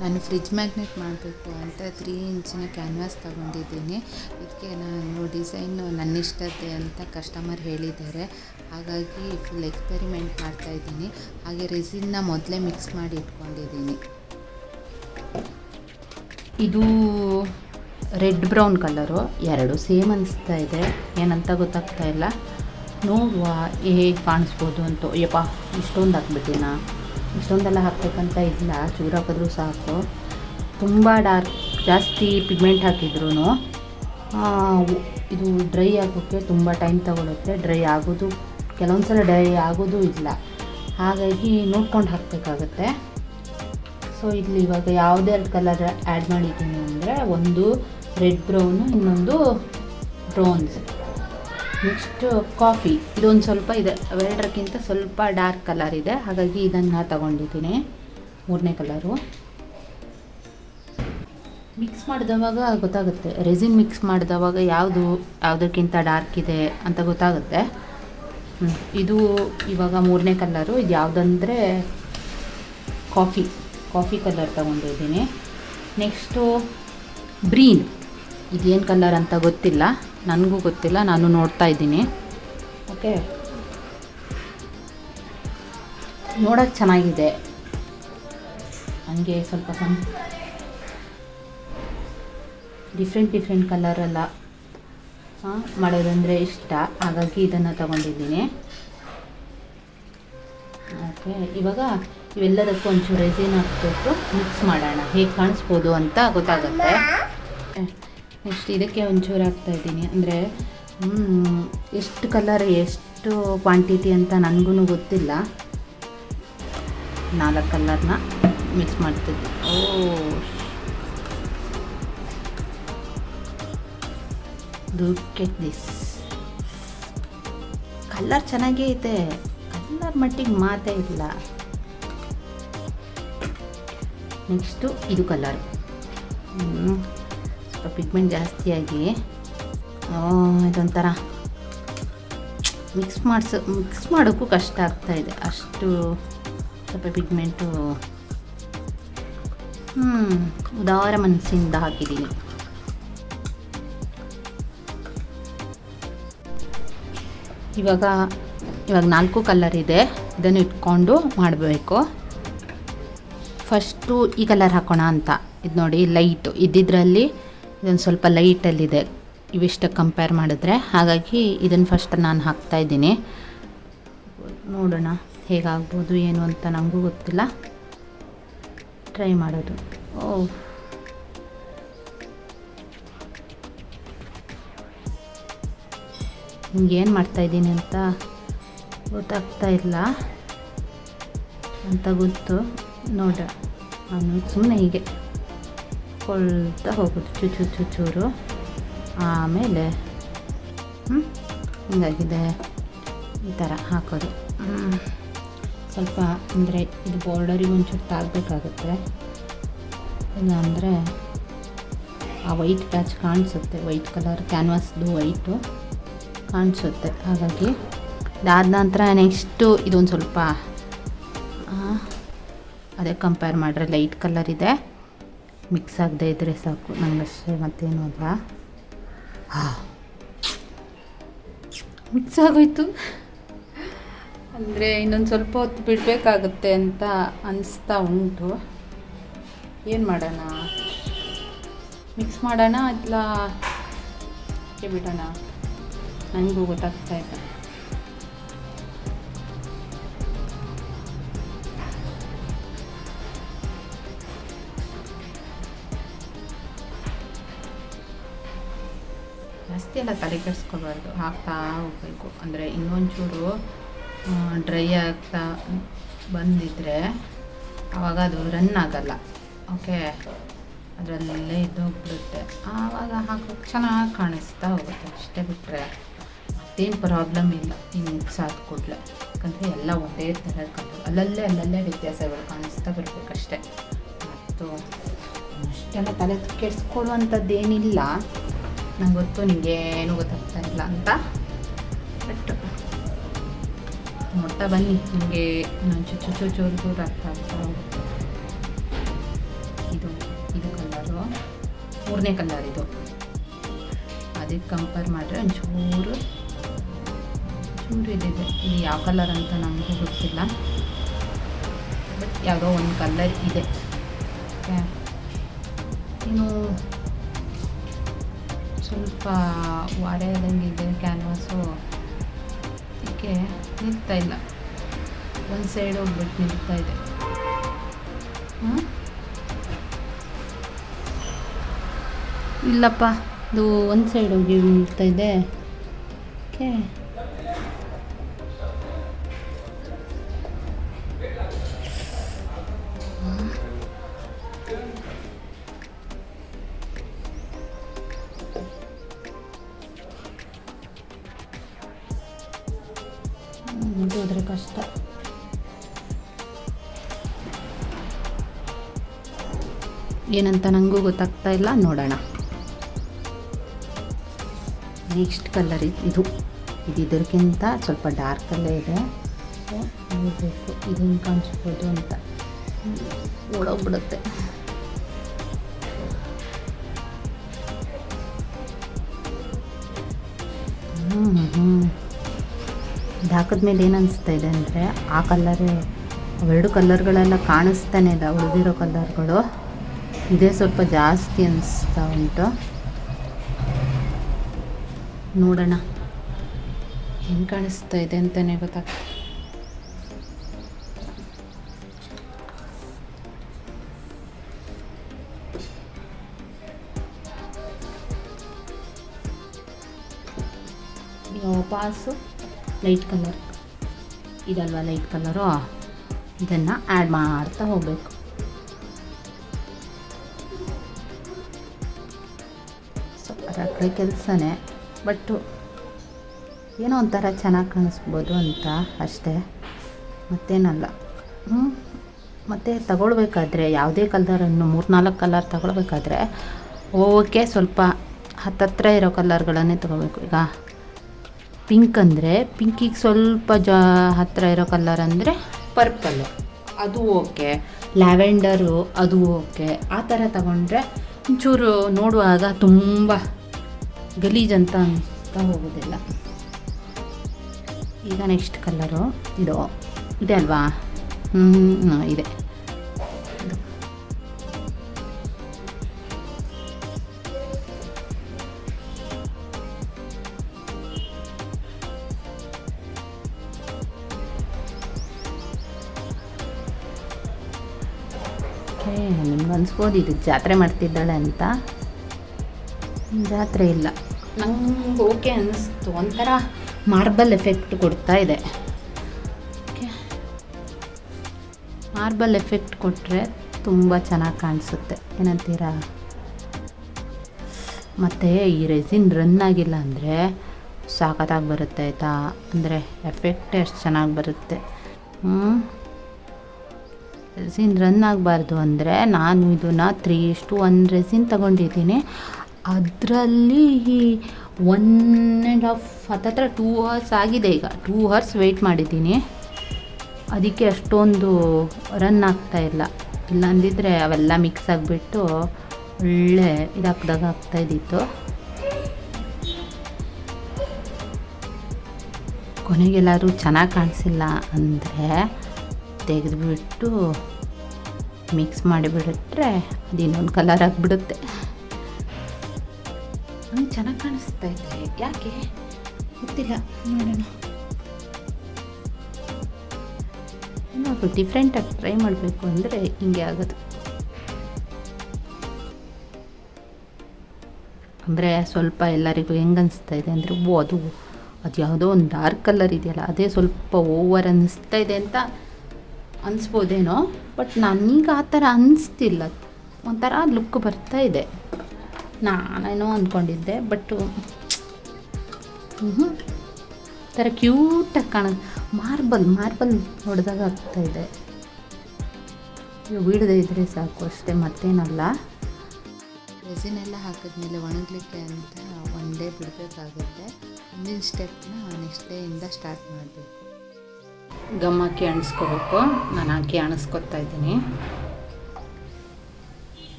ನಾನು fridge magnet ಮಾಡಬೇಕು ಅಂತ 3 ಇಂಚಿನ ಕ್ಯಾನ್ವಾಸ್ ತಗೊಂಡಿದ್ದೀನಿ. ಇದಕ್ಕೆ ನಾನು ಡಿಸೈನು ನನ್ನಿಷ್ಟದ್ದೇ ಅಂತ ಕಸ್ಟಮರ್ ಹೇಳಿದ್ದಾರೆ. ಹಾಗಾಗಿ ಫುಲ್ ಎಕ್ಸ್ಪೆರಿಮೆಂಟ್ ಮಾಡ್ತಾಯಿದ್ದೀನಿ. ಹಾಗೆ ರೆಸಿನ್ನ ಮೊದಲೇ ಮಿಕ್ಸ್ ಮಾಡಿ ಇಟ್ಕೊಂಡಿದ್ದೀನಿ. ಇದು ರೆಡ್ ಬ್ರೌನ್ ಕಲರು, ಎರಡು ಸೇಮ್ ಅನಿಸ್ತಾ ಇದೆ, ಏನಂತ ಗೊತ್ತಾಗ್ತಾ ಇಲ್ಲ. ನೋಡುವ ಹೇಗೆ ಕಾಣಿಸ್ಬೋದು ಅಂತ. ಯಪ್ಪ, ಇಷ್ಟೊಂದು ಹಾಕ್ಬಿಟ್ಟಿನಾ? ಇಷ್ಟೊಂದೆಲ್ಲ ಹಾಕ್ಬೇಕಂತ ಇಲ್ಲ, ಚೂರು ಹಾಕಿದ್ರೂ ಸಾಕು. ತುಂಬ ಜಾಸ್ತಿ ಪಿಗ್ಮೆಂಟ್ ಹಾಕಿದ್ರೂ ಇದು ಡ್ರೈ ಆಗೋಕ್ಕೆ ತುಂಬ ಟೈಮ್ ತಗೊಳುತ್ತೆ. ಡ್ರೈ ಆಗೋದು ಕೆಲವೊಂದು ಸಲ ಡ್ರೈ ಆಗೋದು ಇಲ್ಲ. ಹಾಗಾಗಿ ನೋಡ್ಕೊಂಡು ಹಾಕಬೇಕಾಗತ್ತೆ. ಸೊ ಇಲ್ಲಿ ಇವಾಗ ಯಾವುದೆರಡು ಕಲರ್ ಆ್ಯಡ್ ಮಾಡಿದ್ದೀನಿ ಅಂದರೆ, ಒಂದು ರೆಡ್ ಬ್ರೌನು, ಇನ್ನೊಂದು ಬ್ರೌನ್ಸ್. ನೆಕ್ಸ್ಟು ಕಾಫಿ, ಇದೊಂದು ಸ್ವಲ್ಪ ಇದೆ, ಅವೆರಡಕ್ಕಿಂತ ಸ್ವಲ್ಪ ಡಾರ್ಕ್ ಕಲರ್ ಇದೆ. ಹಾಗಾಗಿ ಇದನ್ನು ತಗೊಂಡಿದ್ದೀನಿ, 3ನೇ ಕಲರು. ಮಿಕ್ಸ್ ಮಾಡಿದವಾಗ ಗೊತ್ತಾಗುತ್ತೆ, ರೆಸಿನ್ ಮಿಕ್ಸ್ ಮಾಡಿದವಾಗ ಯಾವುದಕ್ಕಿಂತ ಡಾರ್ಕ್ ಇದೆ ಅಂತ ಗೊತ್ತಾಗುತ್ತೆ. ಇದು ಇವಾಗ 3ನೇ ಕಲರು. ಇದು ಯಾವುದಂದರೆ ಕಾಫಿ ಕಲರ್ ತಗೊಂಡಿದ್ದೀನಿ. ನೆಕ್ಸ್ಟು ಬ್ರೀನ್, ಇದೇನು ಕಲರ್ ಅಂತ ಗೊತ್ತಿಲ್ಲ, ನನಗೂ ಗೊತ್ತಿಲ್ಲ, ನಾನು ನೋಡ್ತಾ ಇದ್ದೀನಿ. ಓಕೆ, ನೋಡೋಕ್ಕೆ ಚೆನ್ನಾಗಿದೆ. ಹಂಗೆ ಸ್ವಲ್ಪ ಡಿಫ್ರೆಂಟ್ ಕಲರೆಲ್ಲ ಮಾಡೋದಂದರೆ ಇಷ್ಟ. ಹಾಗಾಗಿ ಇದನ್ನು ತಗೊಂಡಿದ್ದೀನಿ. ಓಕೆ, ಇವಾಗ ಇವೆಲ್ಲದಕ್ಕೂ ಒಂಚೂರು ರೆಸಿನ್ ಹಾಕ್ಬಿಟ್ಟು ಮಿಕ್ಸ್ ಮಾಡೋಣ, ಹೇಗೆ ಕಾಣಿಸ್ಬೋದು ಅಂತ ಗೊತ್ತಾಗುತ್ತೆ. ನೆಕ್ಸ್ಟ್ ಇದಕ್ಕೆ ಒಂಚೂರು ಹಾಕ್ತಾಯಿದ್ದೀನಿ. ಅಂದರೆ ಎಷ್ಟು ಕಲರ್ ಎಷ್ಟು ಕ್ವಾಂಟಿಟಿ ಅಂತ ನನಗೂ ಗೊತ್ತಿಲ್ಲ. 4 ಕಲರ್ನ ಮಿಕ್ಸ್ ಮಾಡ್ತಿದ್ದೆ. Look at this. ಕಲರ್ ಚೆನ್ನಾಗೇ ಇದೆ, ಕಲರ್ ಮಟ್ಟಿಗೆ ಮಾತೇ ಇಲ್ಲ. ನೆಕ್ಸ್ಟು ಇದು ಕಲರ್ ಸ್ವಲ್ಪ ಪಿಗ್ಮೆಂಟ್ ಜಾಸ್ತಿಯಾಗಿ ಇದೊಂಥರ ಮಿಕ್ಸ್ ಮಾಡೋಕ್ಕೂ ಕಷ್ಟ ಆಗ್ತಾಯಿದೆ, ಅಷ್ಟು ಸ್ವಲ್ಪ ಪಿಗ್ಮೆಂಟು. ಉದಾರ ಮನಸ್ಸಿಂದ ಹಾಕಿದ್ದೀನಿ. ಇವಾಗ 4 ಕಲರ್ ಇದೆ, ಇದನ್ನು ಇಟ್ಕೊಂಡು ಮಾಡಬೇಕು. ಫಸ್ಟು ಈ ಕಲರ್ ಹಾಕೋಣ ಅಂತ. ಇದು ನೋಡಿ, ಲೈಟು ಇದ್ದಿದ್ರಲ್ಲಿ ಇದೊಂದು ಸ್ವಲ್ಪ ಲೈಟಲ್ಲಿದೆ ಇವಿಷ್ಟಕ್ಕೆ ಕಂಪೇರ್ ಮಾಡಿದ್ರೆ. ಹಾಗಾಗಿ ಇದನ್ನು ಫಸ್ಟ್ ನಾನು ಹಾಕ್ತಾಯಿದ್ದೀನಿ. ನೋಡೋಣ ಹೇಗಾಗ್ಬೋದು ಏನು ಅಂತ, ನನಗೂ ಗೊತ್ತಿಲ್ಲ, ಟ್ರೈ ಮಾಡೋದು. ನಿಮ್ಗೇನು ಮಾಡ್ತಾಯಿದ್ದೀನಿ ಅಂತ ಗೊತ್ತಾಗ್ತಾ ಇಲ್ಲ ಅಂತ ಗೊತ್ತು. ನೋಡ, ನಾನು ಸುಮ್ಮನೆ ಹೀಗೆ ಕೊಳ್ತಾ ಹೋಗೋದು ಚೂರು. ಆಮೇಲೆ ಹಿಂಗಾಗಿದೆ, ಈ ಥರ ಹಾಕೋದು. ಸ್ವಲ್ಪ ಅಂದರೆ ಇದು ಬಾರ್ಡರಿಗೆ ಒಂಚೂರು ತಾಗಬೇಕಾಗುತ್ತೆ, ಇಲ್ಲಾಂದರೆ ಆ ವೈಟ್ ಪ್ಯಾಚ್ ಕಾಣಿಸುತ್ತೆ. ವೈಟ್ ಕಲರ್ ಕ್ಯಾನ್ವಾಸ್ದು ವೈಟು ಕಾಣಿಸುತ್ತೆ. ಹಾಗಾಗಿ ಇದಾದ ನಂತರ ನೆಕ್ಸ್ಟು ಇದೊಂದು ಸ್ವಲ್ಪ ಅದೇ ಕಂಪೇರ್ ಮಾಡಿದ್ರೆ ಲೈಟ್ ಕಲರ್ ಇದೆ, ಮಿಕ್ಸ್ ಆಗದೆ ಇದ್ದರೆ ಸಾಕು ನನಗಷ್ಟೇ, ಮತ್ತೇನು ಅಲ್ಲ. ಮಿಕ್ಸ್ ಆಗೋಯ್ತು. ಅಂದರೆ ಇನ್ನೊಂದು ಸ್ವಲ್ಪ ಹೊತ್ತು ಬಿಡಬೇಕಾಗುತ್ತೆ ಅಂತ ಅನಿಸ್ತಾ ಉಂಟು. ಏನು ಮಾಡೋಣ, ಮಿಕ್ಸ್ ಮಾಡೋಣ ಇಲ್ಲ ಬಿಡೋಣ, ನನಗೂ ಗೊತ್ತಾಗ್ತಾ ಇಲ್ಲ. ಜಾಸ್ತಿ ಎಲ್ಲ ತಲೆ ಕೆಡಿಸ್ಕೋಬಾರ್ದು, ಹಾಕ್ತಾ ಹೋಗಬೇಕು. ಅಂದರೆ ಇನ್ನೊಂಚೂರು ಡ್ರೈ ಆಗ್ತಾ ಬಂದಿದ್ದರೆ ಆವಾಗ ಅದು ರನ್ ಆಗಲ್ಲ. ಓಕೆ, ಅದರಲ್ಲೇ ಇದ್ದೋಗ್ಬಿಡುತ್ತೆ. ಆವಾಗ ಹಾಕೋಕ್ಕೆ ಚೆನ್ನಾಗಿ ಕಾಣಿಸ್ತಾ ಹೋಗುತ್ತೆ. ಅಷ್ಟೇ ಬಿಟ್ಟರೆ ಮತ್ತೇನು ಪ್ರಾಬ್ಲಮ್ ಇಲ್ಲ. ಇನ್ನು ಮಿಕ್ಸ್ ಆದ ಕೂಡಲೇ, ಯಾಕಂದರೆ ಎಲ್ಲ ಒಂದೇ ಥರ ಕಲರ್, ಅಲ್ಲಲ್ಲೇ ವ್ಯತ್ಯಾಸಗಳು ಕಾಣಿಸ್ತಾ ಬರಬೇಕಷ್ಟೆ. ಮತ್ತು ಅಷ್ಟೆಲ್ಲ ತಲೆ ಕೆಡಿಸ್ಕೊಳ್ಳುವಂಥದ್ದೇನಿಲ್ಲ. ನಂಗೆ ಗೊತ್ತು ನಿಮಗೆ ಏನೂ ಗೊತ್ತಾಗ್ತಾ ಇಲ್ಲ ಅಂತ, ಬಟ್ ನೋಡ್ತಾ ಬನ್ನಿ, ನಿಮಗೆ ಇನ್ನೊಂದು ಚೂರು ಅರ್ಥ ಆಗ್ತಾ ಹೋಗುತ್ತೆ. ಇದು ಕಲರು 3ನೇ ಕಲರ್ ಇದು. ಅದಕ್ಕೆ ಕಂಪೇರ್ ಮಾಡಿದ್ರೆ ಒಂಚೂರು ಇದಿದೆ. ಇದು ಯಾವ ಕಲರ್ ಅಂತ ನಮಗೂ ಗೊತ್ತಿಲ್ಲ, ಬಟ್ ಯಾವುದೋ ಒಂದು ಕಲರ್ ಇದೆ. ಓಕೆ, ಇನ್ನು ಸ್ವಲ್ಪ ವಾರೆ ಆದಂಗಿದೆ ಕ್ಯಾನ್ವಾಸು, ಅದಕ್ಕೆ ನಿಲ್ತಾ ಇಲ್ಲ. ಒಂದು ಸೈಡ್ ಹೋಗ್ಬಿಟ್ಟು ನಿಲ್ತಾ ಇದೆ. ಇಲ್ಲಪ್ಪ, ಇದು ಒಂದು ಸೈಡ್ ಹೋಗಿ ನಿಲ್ತಾ ಇದೆ. ಓಕೆ, ಹೋದ್ರೆ ಕಷ್ಟ. ಏನಂತ ನನಗೂ ಗೊತ್ತಾಗ್ತಾ ಇಲ್ಲ, ನೋಡೋಣ. ನೆಕ್ಸ್ಟ್ ಕಲರ್ ಇದು ಇದಕ್ಕಿಂತ ಸ್ವಲ್ಪ ಡಾರ್ಕಲ್ಲೇ ಇದೆ. ಸೊ ನೋಡಬೇಕು ಇದು ಹಿಂಗೆ ಕಾಣಿಸ್ಬೋದು ಅಂತ. ಓಡೋಗ್ಬಿಡುತ್ತೆ. ಇದು ಹಾಕಿದ್ಮೇಲೆ ಏನು ಅನಿಸ್ತಾ ಇದೆ ಅಂದರೆ, ಆ ಕಲ್ಲರೇ ಅವೆರಡು ಕಲರ್ಗಳೆಲ್ಲ ಕಾಣಿಸ್ತಾನೆ ಇಲ್ಲ, ಉಳಿದಿರೋ ಕಲರ್ಗಳು. ಇದೇ ಸ್ವಲ್ಪ ಜಾಸ್ತಿ ಅನಿಸ್ತಾ ಉಂಟು. ನೋಡೋಣ ಹೆಂಗೆ ಕಾಣಿಸ್ತಾ ಇದೆ ಅಂತಲೇ ಗೊತ್ತಾಗ್ತದೆ. ವಾಪಸ್ಸು ಲೈಟ್ ಕಲರ್ ಇದಲ್ವಾ, ಲೈಟ್ ಕಲರು, ಇದನ್ನು ಆ್ಯಡ್ ಮಾಡ್ತಾ ಹೋಗಬೇಕು. ಸೊ ಅದಕ್ಕೆ ಕೆಲಸನೇ, ಬಟ್ಟು ಏನೋ ಒಂಥರ ಚೆನ್ನಾಗಿ ಕಾಣಿಸ್ಬೋದು ಅಂತ ಅಷ್ಟೇ, ಮತ್ತೇನಲ್ಲ. ಮತ್ತು ತಗೊಳ್ಬೇಕಾದ್ರೆ ಯಾವುದೇ ಕಲರನ್ನು 3-4 ಕಲರ್ ತಗೊಳ್ಬೇಕಾದ್ರೆ ಓಕೆ, ಸ್ವಲ್ಪ ಹತ್ತತ್ರ ಇರೋ ಕಲರ್ಗಳನ್ನೇ ತಗೋಬೇಕು. ಈಗ ಪಿಂಕ್ ಅಂದರೆ ಪಿಂಕಿಗೆ ಸ್ವಲ್ಪ ಹತ್ತಿರ ಇರೋ ಕಲರ್ ಅಂದರೆ ಪರ್ಪಲ್ಲು, ಅದು ಓಕೆ. ಲ್ಯಾವೆಂಡರು ಅದು ಓಕೆ. ಆ ಥರ ತಗೊಂಡ್ರೆ ಒಂಚೂರು ನೋಡುವಾಗ ತುಂಬ ಗಲೀಜಂತ ಅನಿಸ್ತಾ ಹೋಗೋದಿಲ್ಲ. ಈಗ ನೆಕ್ಸ್ಟ್ ಕಲರು ಇದೆ ಅಲ್ವಾ? ಇದೆ. ನಿಮ್ಗೆ ಅನ್ಸ್ಬೋದು ಇದು ಜಾತ್ರೆ ಮಾಡ್ತಿದ್ದಾಳೆ ಅಂತ. ಜಾತ್ರೆ ಇಲ್ಲ, ನಂಗೆ ಓಕೆ ಅನ್ನಿಸ್ತು. ಒಂಥರ ಮಾರ್ಬಲ್ ಎಫೆಕ್ಟ್ ಕೊಡ್ತಾ ಇದೆ. ಓಕೆ, ಮಾರ್ಬಲ್ ಎಫೆಕ್ಟ್ ಕೊಟ್ಟರೆ ತುಂಬ ಚೆನ್ನಾಗಿ ಕಾಣಿಸುತ್ತೆ, ಏನಂತೀರಾ? ಮತ್ತು ಈ ರೆಸಿನ್ ರನ್ ಆಗಿಲ್ಲ ಅಂದರೆ ಸಾಕತ್ತಾಗಿ ಬರುತ್ತೆ ಆಯಿತಾ, ಅಂದರೆ ಎಫೆಕ್ಟೇ ಅಷ್ಟು ಚೆನ್ನಾಗಿ ಬರುತ್ತೆ. ರೆಸಿನ್ ರನ್ ಆಗಬಾರ್ದು ಅಂದರೆ ನಾನು ಇದನ್ನು 3:1 ರೆಸಿನ್ ತಗೊಂಡಿದ್ದೀನಿ. ಅದರಲ್ಲಿ 1.5 ಹತ್ತತ್ರ 2 hours ಆಗಿದೆ. ಈಗ 2 hours ವೆಯ್ಟ್ ಮಾಡಿದ್ದೀನಿ, ಅದಕ್ಕೆ ಅಷ್ಟೊಂದು ರನ್ ಆಗ್ತಾಯಿಲ್ಲ. ಇಲ್ಲ ಅಂದಿದ್ರೆ ಅವೆಲ್ಲ ಮಿಕ್ಸ್ ಆಗಿಬಿಟ್ಟು ಒಳ್ಳೆ ಇದಾಗ್ದಾಗ ಆಗ್ತಾಯಿದ್ದಿತ್ತು. ಕೊನೆಗೆಲ್ಲರೂ ಚೆನ್ನಾಗಿ ಕಾಣಿಸಿಲ್ಲ ಅಂದರೆ ತೆಗೆದುಬಿಟ್ಟು ಮಿಕ್ಸ್ ಮಾಡಿಬಿಟ್ರೆ ಅದು ಇನ್ನೊಂದು ಕಲರ್ ಆಗಿಬಿಡುತ್ತೆ. ನಂಗೆ ಚೆನ್ನಾಗಿ ಕಾಣಿಸ್ತಾ ಇದೆ, ಯಾಕೆ ಗೊತ್ತಿಲ್ಲ. ನೋಡೋಣ, ಏನಾದ್ರು ಡಿಫ್ರೆಂಟಾಗಿ ಟ್ರೈ ಮಾಡಬೇಕು ಅಂದರೆ ಹಿಂಗೆ ಆಗೋದು. ಅಂದರೆ ಸ್ವಲ್ಪ ಎಲ್ಲರಿಗೂ ಹೆಂಗೆ ಅನಿಸ್ತಾ ಇದೆ ಅಂದರೆ, ಅದು ಯಾವುದೋ ಒಂದು ಡಾರ್ಕ್ ಕಲರ್ ಇದೆಯಲ್ಲ ಅದೇ ಸ್ವಲ್ಪ ಓವರ್ ಅನ್ನಿಸ್ತಾ ಇದೆ ಅಂತ ಅನಿಸ್ಬೋದೇನೋ, ಬಟ್ ನನಗೆ ಆ ಥರ ಅನ್ನಿಸ್ತಿಲ್ಲ. ಒಂಥರ ಲುಕ್ ಬರ್ತಾ ಇದೆ. ನಾನೇನೋ ಅಂದ್ಕೊಂಡಿದ್ದೆ, ಬಟ್ಟು ಥರ ಕ್ಯೂಟಾಗಿ ಮಾರ್ಬಲ್ ಹೊಡೆದಾಗ ಆಗ್ತಾಯಿದೆ. ಬೀಳದೇ ಇದ್ದರೆ ಸಾಕು ಅಷ್ಟೇ, ಮತ್ತೇನಲ್ಲ. ರೆಸಿನೆಲ್ಲ ಹಾಕಿದ್ಮೇಲೆ ಒಣಗಲಿಕ್ಕೆ ಅಂತ 1 day ಬಿಡಬೇಕಾಗುತ್ತೆ. ಮುಂದಿನ ಸ್ಟೆಪ್ನ ನೆಕ್ಸ್ಟ್ ಡೇಯಿಂದ ಸ್ಟಾರ್ಟ್ ಮಾಡಬೇಕು. ಗಮ್ ಹಾಕಿ ಅಣಿಸ್ಕೋಬೇಕು. ನಾನು ಹಾಕಿ ಅಣಿಸ್ಕೊತಾ ಇದ್ದೀನಿ.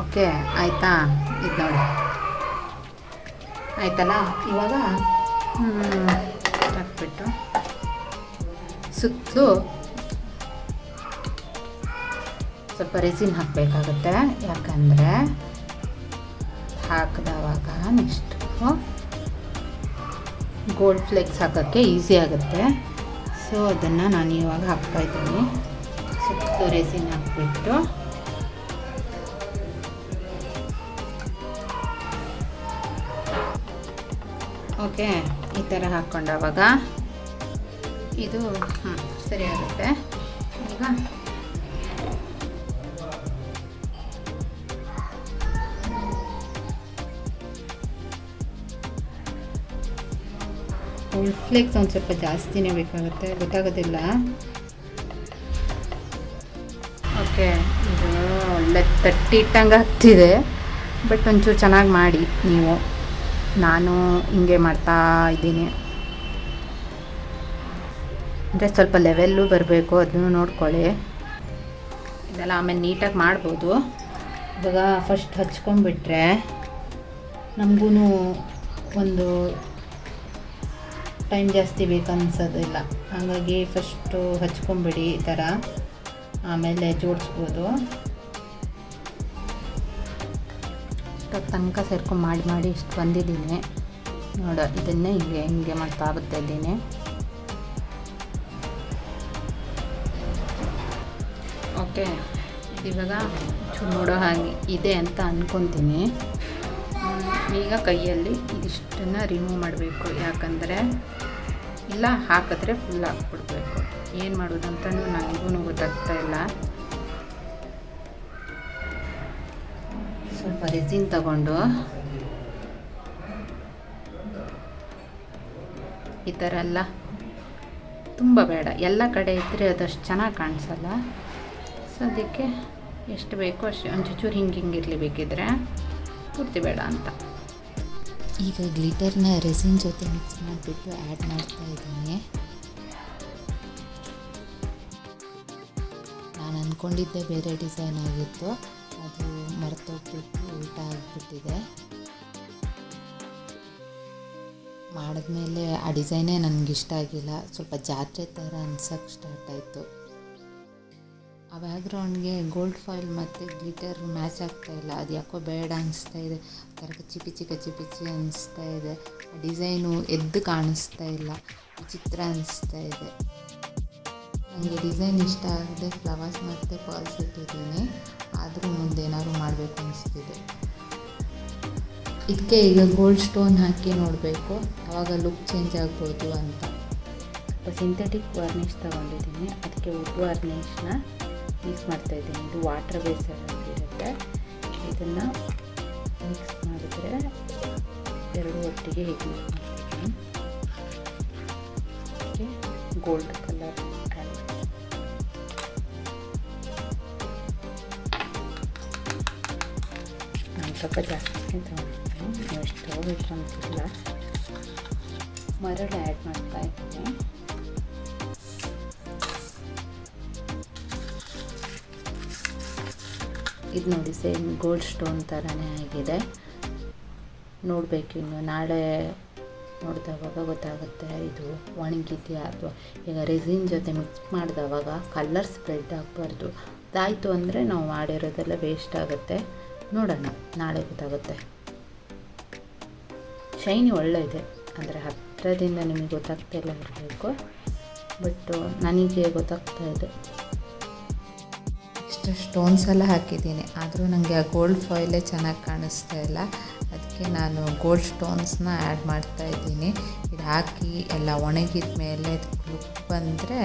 ಓಕೆ ಆಯಿತಾ, ಇದು ನೋಡಿ ಆಯ್ತಲ್ಲ. ಇವಾಗ ಹಾಕ್ಬಿಟ್ಟು ಸುತ್ತಲೂ ಸ್ವಲ್ಪ ರೆಸಿನ್ ಹಾಕಬೇಕಾಗುತ್ತೆ, ಯಾಕಂದರೆ ಹಾಕಿದವಾಗ ನೆಕ್ಸ್ಟು ಗೋಲ್ಡ್ ಫ್ಲೇಕ್ಸ್ ಹಾಕೋಕ್ಕೆ ಈಸಿ ಆಗುತ್ತೆ. ಸೊ ಅದನ್ನು ನಾನು ಇವಾಗ ಹಾಕ್ತಾಯಿದ್ದೀನಿ. ಸುತ್ತಲೂ ರೆಸಿನ್ ಹಾಕ್ಬಿಟ್ಟು ಓಕೆ ಈ ಥರ ಹಾಕ್ಕೊಂಡಾಗ ಇದು ಸರಿ ಆಗುತ್ತೆ. ಈಗ ಗೋಲ್ಡ್ ಫ್ಲೇಕ್ಸ್ ಒಂದು ಸ್ವಲ್ಪ ಜಾಸ್ತಿನೇ ಬೇಕಾಗುತ್ತೆ, ಗೊತ್ತಾಗೋದಿಲ್ಲ. ಓಕೆ ಇದು ಒಳ್ಳೆ ತಟ್ಟಿ ಇಟ್ಟಂಗೆ ಆಗ್ತಿದೆ, ಬಟ್ ಒಂಚೂರು ಚೆನ್ನಾಗಿ ಮಾಡಿ ನೀವು. ನಾನು ಹಿಂಗೆ ಮಾಡ್ತಾ ಇದ್ದೀನಿ, ಅಂದರೆ ಸ್ವಲ್ಪ ಲೆವೆಲ್ಲು ಬರಬೇಕು, ಅದನ್ನು ನೋಡ್ಕೊಳ್ಳಿ. ಇದೆಲ್ಲ ಆಮೇಲೆ ನೀಟಾಗಿ ಮಾಡ್ಬೋದು. ಇವಾಗ ಫಸ್ಟ್ ಹಚ್ಕೊಂಡ್ಬಿಟ್ರೆ ನಮಗೂ ಒಂದು ಟೈಮ್ ಜಾಸ್ತಿ ಬೇಕನ್ಸೋದಿಲ್ಲ, ಹಾಗಾಗಿ ಫಸ್ಟು ಹಚ್ಕೊಂಬಿಡಿ ಈ ಥರ, ಆಮೇಲೆ ಜೋಡಿಸ್ಬೋದು. ತನಕ ಸೇರ್ಕೊಂಡು ಮಾಡಿ ಇಷ್ಟು ಬಂದಿದ್ದೀನಿ ನೋಡ. ಇದನ್ನೇ ಹಿಂಗೆ ಮಾಡ್ತಾ ಬರ್ತಾ ಇದ್ದೀನಿ. ಓಕೆ ಇವಾಗ ನೋಡೋ ಹಾಗೆ ಇದೆ ಅಂತ ಅಂದ್ಕೊತೀನಿ. ಈಗ ಕೈಯಲ್ಲಿ ಇದಿಷ್ಟನ್ನು ರಿಮೂವ್ ಮಾಡಬೇಕು, ಯಾಕಂದರೆ ಇಲ್ಲ ಹಾಕಿದ್ರೆ ಫುಲ್ ಹಾಕ್ಬಿಡ್ಬೇಕು. ಏನು ಮಾಡೋದಂತಲೂ ನನಗೂ ಗೊತ್ತಾಗ್ತಾ ಇಲ್ಲ. ಸ್ವಲ್ಪ ರೆಸಿನ್ ತಗೊಂಡು ಈ ಥರ ಎಲ್ಲ ತುಂಬ ಬೇಡ, ಎಲ್ಲ ಕಡೆ ಇದ್ದರೆ ಅದಷ್ಟು ಚೆನ್ನಾಗಿ ಕಾಣಿಸಲ್ಲ. ಸೊ ಅದಕ್ಕೆ ಎಷ್ಟು ಬೇಕೋ ಅಷ್ಟು ಒಂಚೂರು ಹಿಂಗಿರಲಿ, ಬೇಕಿದ್ರೆ ಪೂರ್ತಿ ಬೇಡ ಅಂತ. ಈಗ ಗ್ಲಿಟರ್ನ ರೆಸಿನ್ ಜೊತೆ ಮಿಕ್ಸ್ ಮಾಡಿಬಿಟ್ಟು ಆ್ಯಡ್ ಮಾಡ್ತಾ ಇದ್ದೀನಿ. ನಾನು ಅಂದ್ಕೊಂಡಿದ್ದೆ ಬೇರೆ ಡಿಸೈನ್ ಆಗಿತ್ತು, ಅದು ಮರ್ತೋಗ್ಬಿಟ್ಟು ಉಲ್ಟಾ ಆಗಿಬಿಟ್ಟಿದೆ. ಮಾಡಿದ್ಮೇಲೆ ಆ ಡಿಸೈನೇ ನನಗಿಷ್ಟ ಆಗಿಲ್ಲ, ಸ್ವಲ್ಪ ಜಾತ್ರೆ ಥರ ಅನ್ಸೋಕ್ಕೆ ಸ್ಟಾರ್ಟ್ ಆಯಿತು. ಆ ಬ್ಯಾಕ್ಗ್ರೌಂಡ್ಗೆ ಗೋಲ್ಡ್ ಫಾಯಿಲ್ ಮತ್ತು ಗ್ಲಿಟರ್ ಮ್ಯಾಚ್ ಆಗ್ತಾಯಿಲ್ಲ, ಅದು ಯಾಕೋ ಬೇಡ ಅನಿಸ್ತಾ ಇದೆ. ಥರ ಕಚ್ಚಿ ಅನಿಸ್ತಾ ಇದೆ. ಆ ಡಿಸೈನು ಎದ್ದು ಕಾಣಿಸ್ತಾ ಇಲ್ಲ, ವಿಚಿತ್ರ ಅನಿಸ್ತಾ ಇದೆ. ನನಗೆ ಡಿಸೈನ್ ಇಷ್ಟ ಆಗದೆ ಫ್ಲವರ್ಸ್ ಮತ್ತು ಪಾಲ್ಸ್ ಇಟ್ಟಿದ್ದೀನಿ, ಆದರೂ ಮುಂದೆ ಏನಾದ್ರು ಮಾಡಬೇಕು ಅನಿಸ್ತಿದೆ. ಇದಕ್ಕೆ ಈಗ ಗೋಲ್ಡ್ ಸ್ಟೋನ್ ಹಾಕಿ ನೋಡಬೇಕು, ಆವಾಗ ಲುಕ್ ಚೇಂಜ್ ಆಗ್ಬೋದು ಅಂತ. ಸಿಂಥೆಟಿಕ್ ವಾರ್ನಿಷ್ ತೊಗೊಂಡಿದ್ದೀನಿ, ಅದಕ್ಕೆ ವುಡ್ ವಾರ್ನಿಷ್ನ ಮಿಕ್ಸ್ ಮಾಡ್ತಾಯಿದ್ದೀನಿ. ಇದು ವಾಟರ್ ಬೇಸಲ್ಲಿರುತ್ತೆ, ಇದನ್ನು ಮಿಕ್ಸ್ ಮಾಡಿದರೆ ಎರಡು ಒಟ್ಟಿಗೆ ಹೀಗೆ ಮಾಡ್ತೀನಿ. ಓಕೆ ಗೋಲ್ಡ್ ಕಲರ್ ನಾನು ಸ್ವಲ್ಪ ಜಾಸ್ತಿ ತೊಗೊಂಡಿದ್ದೀನಿ, ನೀವು ಎಷ್ಟು ತೊಗೋಬೇಕು ಅಂತಿಲ್ಲ. ಮರಳು ಆ್ಯಡ್ ಮಾಡ್ತಾ ಇದ್ದೀನಿ. ಇದು ನೋಡಿ ಸೇಮ್ ಗೋಲ್ಡ್ ಸ್ಟೋನ್ ಥರನೇ ಆಗಿದೆ. ನೋಡಬೇಕು, ಇನ್ನು ನಾಳೆ ನೋಡಿದವಾಗ ಗೊತ್ತಾಗುತ್ತೆ ಇದು ಒಣಗಿದೆಯಾ ಅಥವಾ. ಈಗ ರೆಸಿನ್ ಜೊತೆ ಮಿಕ್ಸ್ ಮಾಡಿದವಾಗ ಕಲರ್ ಸ್ಪ್ರೆಡ್ ಆಗಬಾರ್ದು, ಅದಾಯಿತು ಅಂದರೆ ನಾವು ಮಾಡಿರೋದೆಲ್ಲ ವೇಸ್ಟ್ ಆಗುತ್ತೆ. ನೋಡೋಣ, ನಾಳೆ ಗೊತ್ತಾಗುತ್ತೆ. ಶೈನಿ ಒಳ್ಳೆ ಇದೆ, ಅಂದರೆ ಹತ್ತಿರದಿಂದ ನಿಮಗೆ ಗೊತ್ತಾಗ್ತಾ ಇಲ್ಲ ಇರಬೇಕು, ಬಟ್ ನನಗೆ ಗೊತ್ತಾಗ್ತಾ ಇದೆ. ಇಷ್ಟು ಸ್ಟೋನ್ಸ್ ಎಲ್ಲ ಹಾಕಿದ್ದೀನಿ, ಆದರೂ ನನಗೆ ಆ ಗೋಲ್ಡ್ ಫಾಯಿಲೇ ಚೆನ್ನಾಗಿ ಕಾಣಿಸ್ತಾ ಇಲ್ಲ. ಅದಕ್ಕೆ ನಾನು ಗೋಲ್ಡ್ ಸ್ಟೋನ್ಸ್ನ ಆ್ಯಡ್ ಮಾಡ್ತಾಯಿದ್ದೀನಿ. ಇದು ಹಾಕಿ ಎಲ್ಲ ಒಣಗಿದ ಮೇಲೆ ಲುಕ್ ಬಂದರೆ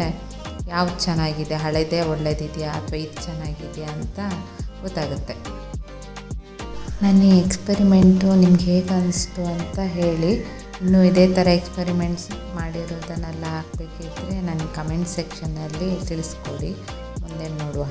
ಯಾವ್ದು ಚೆನ್ನಾಗಿದೆ, ಹಳೆದೇ ಒಳ್ಳೇದಿದೆಯಾ ಅಥವಾ ಇದು ಚೆನ್ನಾಗಿದೆಯಾ ಅಂತ ಗೊತ್ತಾಗುತ್ತೆ. ನನ್ನ ಈ ಎಕ್ಸ್ಪೆರಿಮೆಂಟು ನಿಮ್ಗೆ ಹೇಗೆ ಅನಿಸ್ತು ಅಂತ ಹೇಳಿ. ಇನ್ನೂ ಇದೇ ಥರ ಎಕ್ಸ್ಪೆರಿಮೆಂಟ್ಸ್ ಮಾಡಿರೋದನ್ನೆಲ್ಲ ಹಾಕಬೇಕಿದ್ರೆ ನನಗೆ ಕಮೆಂಟ್ ಸೆಕ್ಷನ್ನಲ್ಲಿ ತಿಳಿಸ್ಕೊಡಿ, ಮುಂದೆ ನೋಡುವ.